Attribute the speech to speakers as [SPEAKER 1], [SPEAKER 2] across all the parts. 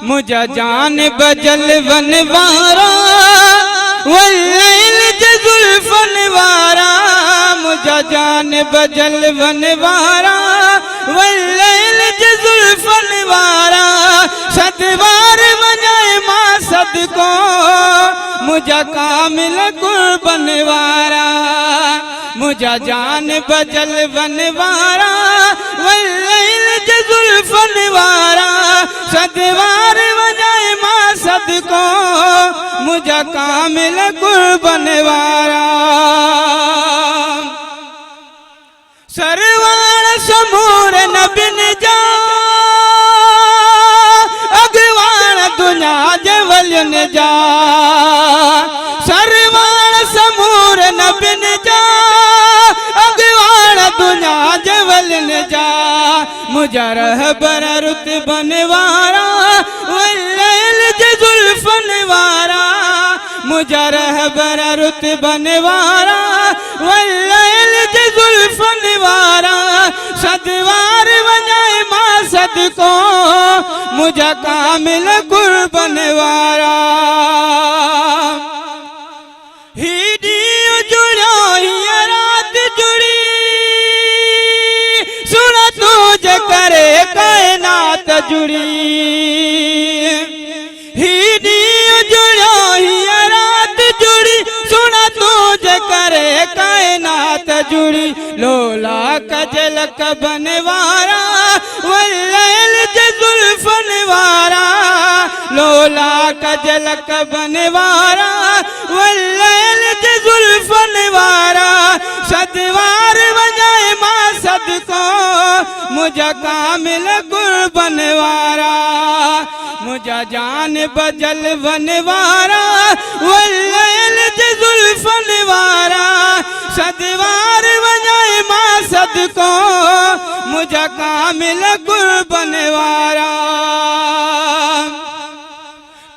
[SPEAKER 1] मुझा जान बजल वनवारा वल्लैल जुल्फन वारा मुझा जान बजल वनवारा वल्लैल जुल्फन वारा सदवार वजाए मां सदको मुझा कामिल कुर्बन वारा मुझा जान बजल वनवारा वल्लैल जुल्फन वारा सदवार वजाए मां सदको मुझा कामिल कुर्बन वारा सरवाण समूर नबिन जा अगवाण दुनिया जवलन जा सरवाण समूर नबिन जा अगवाण दुनिया जवलन जा मुझा रहबर रुतबन वारा वल्लैल जुल्फन वारा मुझा रहबर रुतबन वारा वल्लैल जुल्फन वारा सदवार वजाए मां सदको मुझा कामिल कुर्बन वारा हीडी जुड़ो ही रात जुड़ी सुन तुझे करे कायनात जुड़ी हीडी जुड़ो ही रात जुड़ी सुन तुझे करे कायनात जुड़ी लोला कजल कबन वारा वल्लैल जुल्फन वारा लोला कजल कबन वारा वल्लैल जुल्फन वारा सदवार वजाए मां सदको मुझा कामिल कुर्बन वारा मुझा जान बजल वनवारा वल्लैल जुल्फन वारा सदवार वजाए मां सदको मुझा कामिल कुर्बन वारा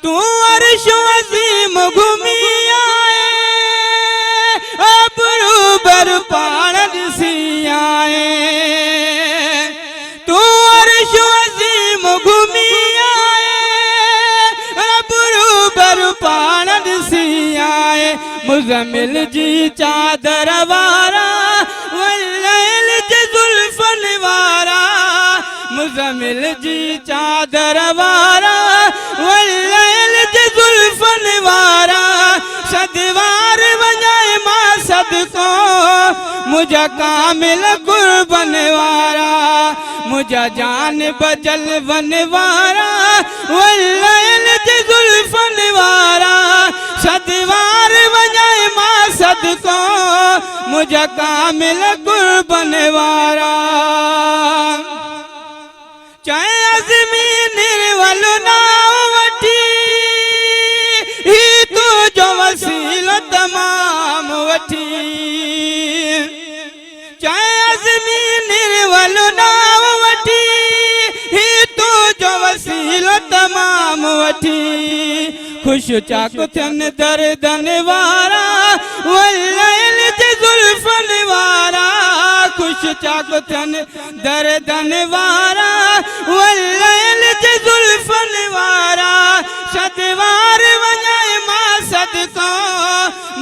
[SPEAKER 1] तू अर्श अज़ीम घूमी आए अबरू बर पाण ॾिसी आए तू अर्श अज़ीम घूमी आए अबरू बर पाण ॾिसी आए मुज़म्मिल जी चादर वारा वल्लैल जुल्फन वारा मुज़म्मिल जी चादर वारा वल्लैल जुल्फन वारा सदवार वजाए मां सदको मुझा कामिल कुर्बन वारा मुझा जान बजल वनवारा वल्लैल जुल्फन वारा सदवार वजाए मां सदको मुझा कामिल कुर्बन वारा चाहे अज़मी निर्वल नाव वठी ही तू जो वसीलो तमाम वठी चाहे अज़मी निर्वल नाव वठी ही तू जो वसीलो तमाम वठी खुश चाक थियन दर्दन वारा वल्लैल जुल्फन वारा खुश चाक थियन दर्दन वारा वल्लैल जुल्फन वारा सदवार वजाए मां सदको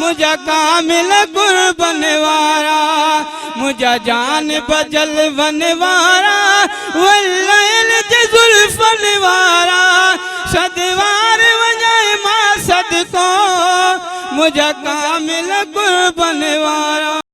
[SPEAKER 1] मुझा कामिल कुर्बन वारा मुझा जान बजल वनवारा वल्लैल जुल्फन वारा सदवार वजाए मां सदको मुझा कामिल कुर्बन वारा।